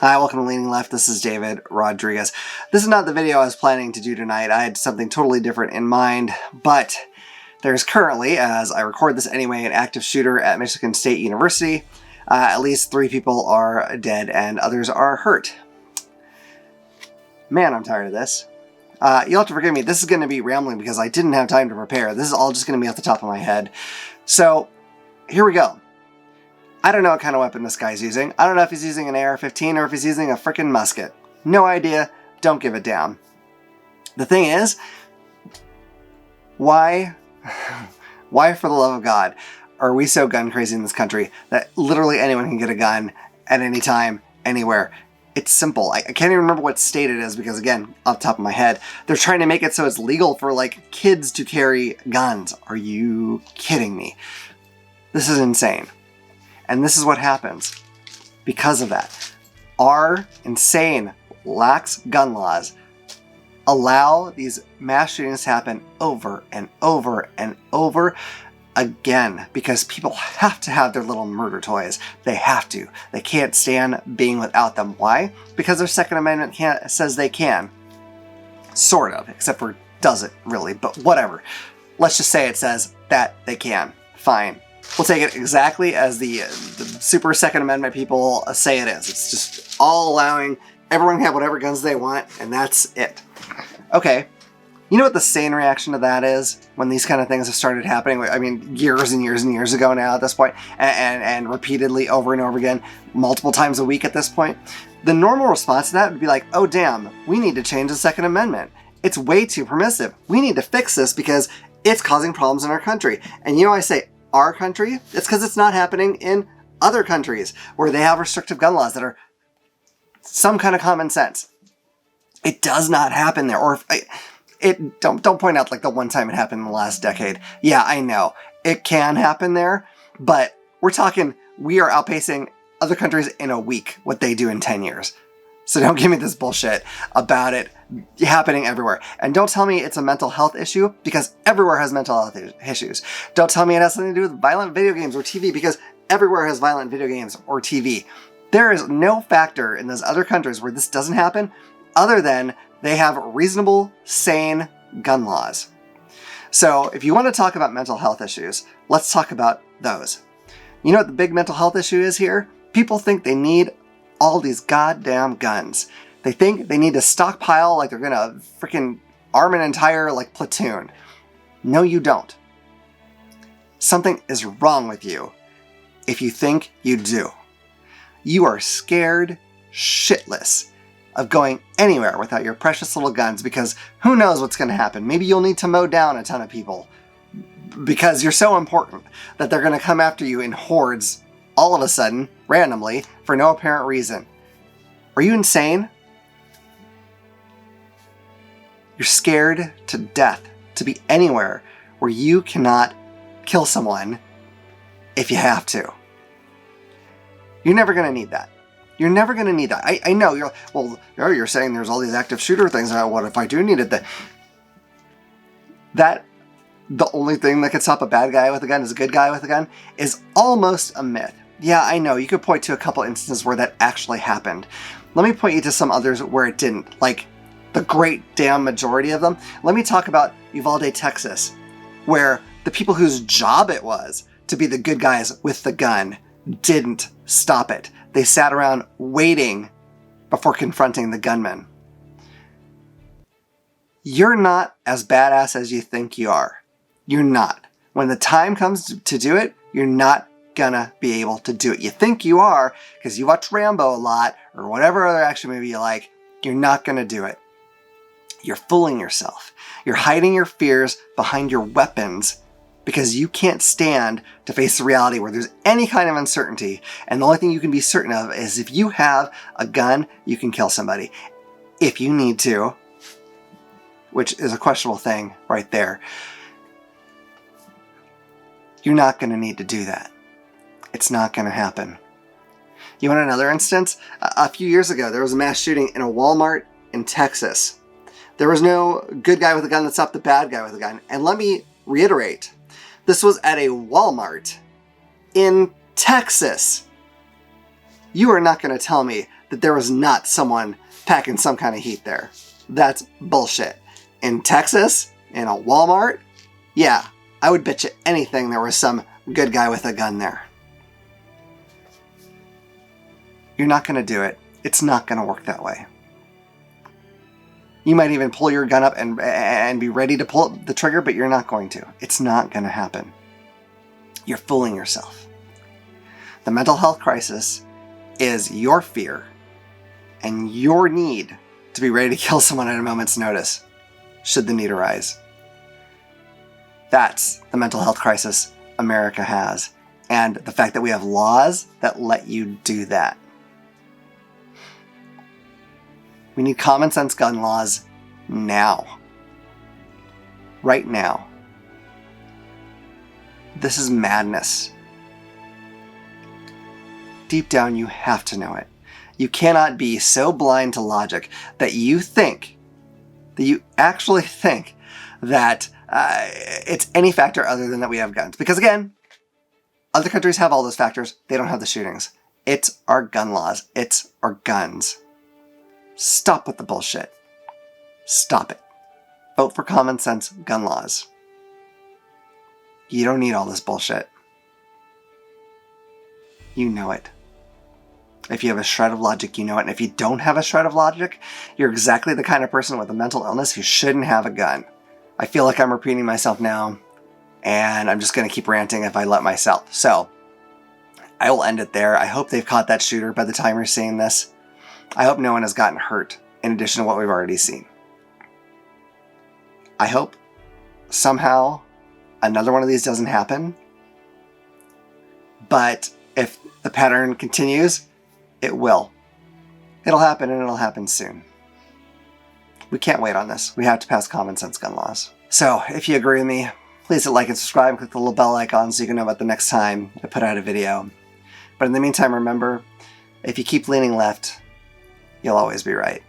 Hi, welcome to Leaning Left. This is David Rodriguez. This is not the video I was planning to do tonight. I had something totally different in mind, but there's currently, as I record this anyway, an active shooter at Michigan State University. At least 3 people are dead and others are hurt. Man, I'm tired of this. You'll have to forgive me. This is going to be rambling because I didn't have time to prepare. This is all just going to be off the top of my head. So, here we go. I don't know what kind of weapon this guy's using. I don't know if he's using an AR-15 or if he's using a frickin' musket. No idea. Don't give a damn. The thing is, why for the love of God are we so gun crazy in this country that literally anyone can get a gun at any time, anywhere? It's simple. I can't even remember what state it is because, again, off the top of my head, they're trying to make it so it's legal for, like, kids to carry guns. Are you kidding me? This is insane. And this is what happens because of that. Our insane, lax gun laws allow these mass shootings to happen over and over and over again because people have to have their little murder toys. They have to. They can't stand being without them. Why? Because their Second Amendment says they can. Sort of, except for doesn't really, but whatever. Let's just say it says that they can. Fine. We'll take it exactly as the super Second Amendment people say it is. It's just all allowing everyone to have whatever guns they want, and that's it. Okay, you know what the sane reaction to that is when these kind of things have started happening? I mean, years and years and years ago now at this point, and repeatedly over and over again, multiple times a week at this point. The normal response to that would be like, oh damn, we need to change the Second Amendment. It's way too permissive. We need to fix this because it's causing problems in our country. And you know, I say, our country, it's because it's not happening in other countries where they have restrictive gun laws that are some kind of common sense. It does not happen there. Or don't point out like the one time it happened in the last decade. Yeah, I know. It can happen there, but we're talking we are outpacing other countries in a week what they do in 10 years. So don't give me this bullshit about it happening everywhere. And don't tell me it's a mental health issue because everywhere has mental health issues. Don't tell me it has something to do with violent video games or TV because everywhere has violent video games or TV. There is no factor in those other countries where this doesn't happen other than they have reasonable, sane gun laws. So if you want to talk about mental health issues, let's talk about those. You know what the big mental health issue is here? People think they need all these goddamn guns. They think they need to stockpile like they're gonna freaking arm an entire like platoon. No, you don't. Something is wrong with you if you think you do. You are scared shitless of going anywhere without your precious little guns because who knows what's gonna happen. Maybe you'll need to mow down a ton of people because you're so important that they're gonna come after you in hordes all of a sudden, randomly, for no apparent reason. Are you insane? You're scared to death to be anywhere where you cannot kill someone if you have to. You're never going to need that. You're never going to need that. I know, you're saying there's all these active shooter things. What if I do need it? The only thing that can stop a bad guy with a gun is a good guy with a gun is almost a myth. Yeah, I know, you could point to a couple instances where that actually happened. Let me point you to some others where it didn't, like the great damn majority of them. Let me talk about Uvalde, Texas, where the people whose job it was to be the good guys with the gun didn't stop it. They sat around waiting before confronting the gunman. You're not as badass as you think you are. You're not. When the time comes to do it, you're not gonna be able to do it. You think you are because you watch Rambo a lot or whatever other action movie you like. You're not gonna do it. You're fooling yourself. You're hiding your fears behind your weapons because you can't stand to face the reality where there's any kind of uncertainty, and the only thing you can be certain of is if you have a gun, you can kill somebody. If you need to, which is a questionable thing right there, you're not gonna need to do that. It's not going to happen. You want another instance? A few years ago, there was a mass shooting in a Walmart in Texas. There was no good guy with a gun that stopped the bad guy with a gun. And let me reiterate, this was at a Walmart in Texas. You are not going to tell me that there was not someone packing some kind of heat there. That's bullshit. In Texas, in a Walmart, yeah, I would bet you anything there was some good guy with a gun there. You're not going to do it. It's not going to work that way. You might even pull your gun up and be ready to pull the trigger, but you're not going to. It's not going to happen. You're fooling yourself. The mental health crisis is your fear and your need to be ready to kill someone at a moment's notice, should the need arise. That's the mental health crisis America has, and the fact that we have laws that let you do that. We need common sense gun laws now. Right now. This is madness. Deep down, you have to know it. You cannot be so blind to logic that you actually think that it's any factor other than that we have guns. Because again, other countries have all those factors. They don't have the shootings. It's our gun laws. It's our guns. Stop with the bullshit. Stop it. Vote for common sense gun laws. You don't need all this bullshit. You know it. If you have a shred of logic, you know it. And if you don't have a shred of logic, you're exactly the kind of person with a mental illness who shouldn't have a gun. I feel like I'm repeating myself now, and I'm just going to keep ranting if I let myself. So, I will end it there. I hope they've caught that shooter by the time you're seeing this. I hope no one has gotten hurt, in addition to what we've already seen. I hope somehow another one of these doesn't happen. But if the pattern continues, it will. It'll happen, and it'll happen soon. We can't wait on this. We have to pass common sense gun laws. So, if you agree with me, please hit like and subscribe and click the little bell icon so you can know about the next time I put out a video. But in the meantime, remember, if you keep leaning left, you'll always be right.